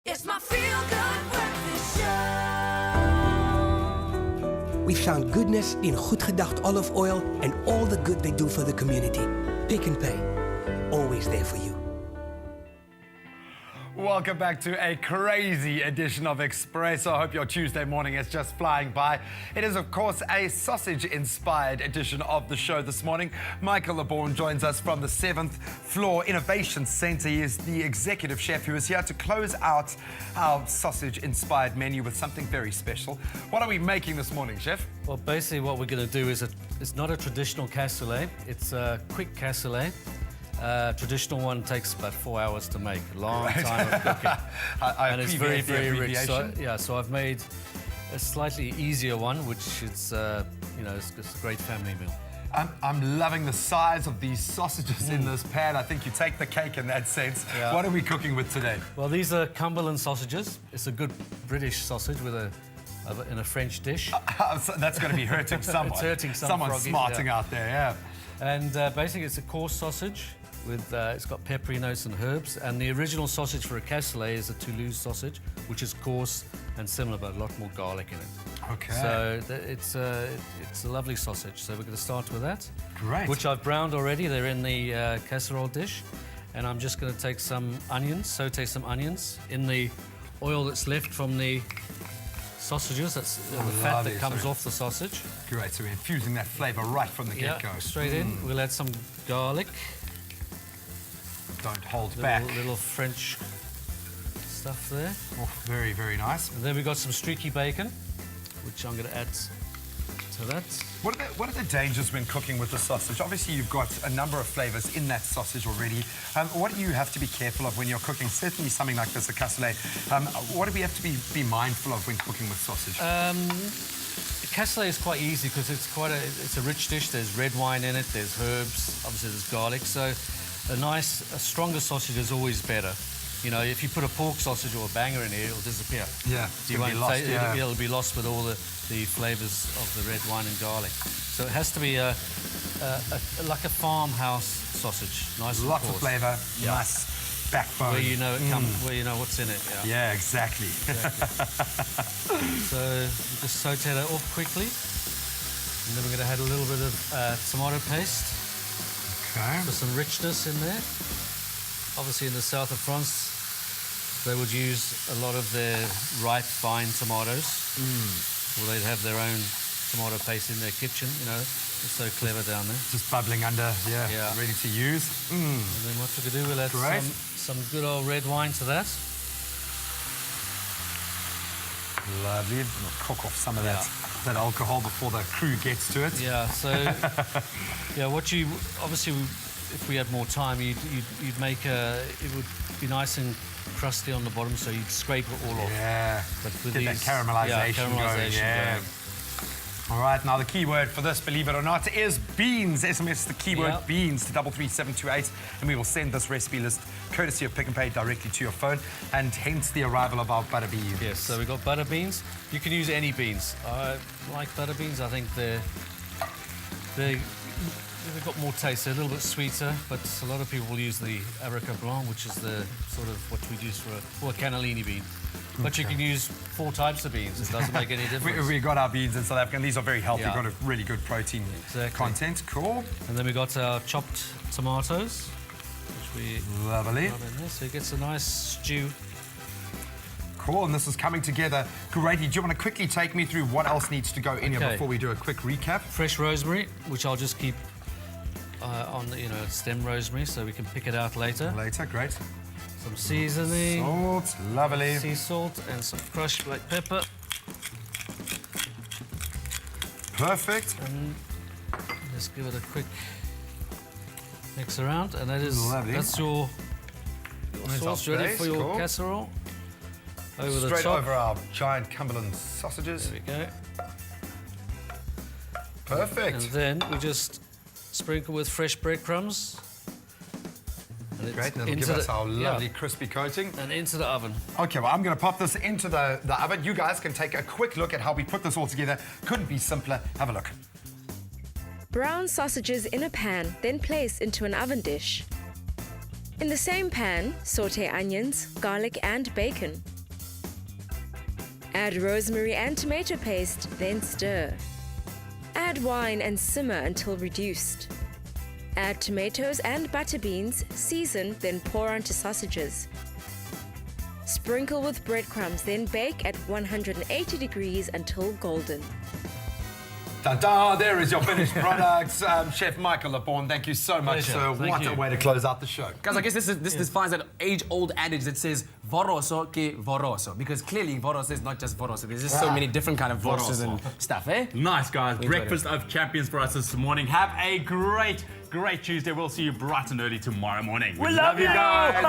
It's my feel-good breakfast show. We found goodness in goed gedacht olive oil and all the good they do for the community. Pick and Pay, always there for you. Welcome back to a crazy edition of Expresso. I hope your Tuesday morning is just flying by. It is, of course, a sausage-inspired edition of the show this morning. Michael LeBourne joins us from the 7th Floor Innovation Centre. He is the executive chef who is here to close out our sausage-inspired menu with something very special. What are we making this morning, chef? Well, basically what we're going to do is it's not a traditional cassoulet. It's a quick cassoulet. Traditional one takes about 4 hours to make. Long time of cooking. And it's very, very rich. So I've made a slightly easier one, which is, it's a great family meal. I'm loving the size of these sausages in this pan. I think you take the cake in that sense. Yeah. What are we cooking with today? Well, these are Cumberland sausages. It's a good British sausage with in a French dish. So that's going to be hurting someone. It's hurting someone froggies, smarting out there, yeah. And basically, it's a coarse sausage. It's got peppery notes and herbs, and the original sausage for a cassoulet is a Toulouse sausage, which is coarse and similar, but a lot more garlic in it. Okay. So it's a lovely sausage. So we're going to start with that. Great. Which I've browned already. They're in the casserole dish, and I'm just going to take some onions, saute some onions in the oil that's left from the sausages. That's the fat that comes off the sausage. Great. So we're infusing that flavour right from the get-go. Straight in. We'll add some garlic. Don't hold back. Little French stuff there. Oh, very, very nice. And then we've got some streaky bacon, which I'm going to add to that. What are the dangers when cooking with the sausage? Obviously, you've got a number of flavours in that sausage already. What do you have to be careful of when you're cooking? Certainly something like this, a cassoulet. What do we have to be mindful of when cooking with sausage? Cassoulet is quite easy because it's a rich dish. There's red wine in it. There's herbs. Obviously, there's garlic. So a stronger sausage is always better. You know, if you put a pork sausage or a banger in here, it'll disappear. Yeah, it'll be lost with all the flavours of the red wine and garlic. So it has to be like a farmhouse sausage, nice and coarse. Lots of flavour, nice backbone. Where you know it comes, where you know what's in it. Yeah, exactly. So you just saute that off quickly, and then we're going to add a little bit of tomato paste. Okay. For some richness in there. Obviously, in the south of France, they would use a lot of their ripe, fine tomatoes. Or they'd have their own tomato paste in their kitchen, you know. It's so clever down there. Just bubbling under, ready to use. And then what we could do, we'll add some good old red wine to that. Lovely. We'll cook off some of that alcohol before the crew gets to it. Yeah, so, obviously, if we had more time, you'd make it would be nice and crusty on the bottom, so you'd scrape it all off. Yeah, but with that caramelisation going. All right, now the keyword for this, believe it or not, is beans. SMS the keyword beans to 33728, and we will send this recipe list courtesy of Pick and Pay directly to your phone, and hence the arrival of our butter beans. Yes, so we've got butter beans. You can use any beans. I like butter beans. I think they've got more taste. They're a little bit sweeter, but a lot of people will use the Areca Blanc, which is the sort of what we use for a cannellini bean. But you can use 4 types of beans. It doesn't make any difference. we got our beans in South Africa, and these are very healthy. We've got a really good protein content. Cool. And then we got our chopped tomatoes, which we lovely. rub in there, so it gets a nice stew. Cool, and this is coming together great. Do you want to quickly take me through what else needs to go in here before we do a quick recap? Fresh rosemary, which I'll just keep on the stem rosemary, so we can pick it out later. Great. Some seasoning. Salt, lovely. Sea salt and some crushed black pepper. Perfect. And just give it a quick mix around, and that's your sauce ready for your casserole. Straight over our giant Cumberland sausages. There we go. Perfect. And then we just sprinkle with fresh breadcrumbs. Great, and it'll give us our lovely crispy coating. And into the oven. Okay, well, I'm going to pop this into the oven. You guys can take a quick look at how we put this all together. Couldn't be simpler. Have a look. Brown sausages in a pan, then place into an oven dish. In the same pan, saute onions, garlic and bacon. Add rosemary and tomato paste, then stir. Add wine and simmer until reduced. Add tomatoes and butter beans, season, then pour onto sausages. Sprinkle with breadcrumbs, then bake at 180 degrees until golden. Ta-da, there is your finished products. Chef Michael LeBorn, thank you so much, Pleasure. sir. Thank What a you. way to close out the show. Guys, I guess this defines that age-old adage that says voroso ke voroso, because clearly voroso is not just voroso. There's just so many different kind of voroses and stuff, eh? Nice, guys. enjoyed Breakfast of champions for us this morning. Have a great Tuesday. We'll see you bright and early tomorrow morning. We love you. guys.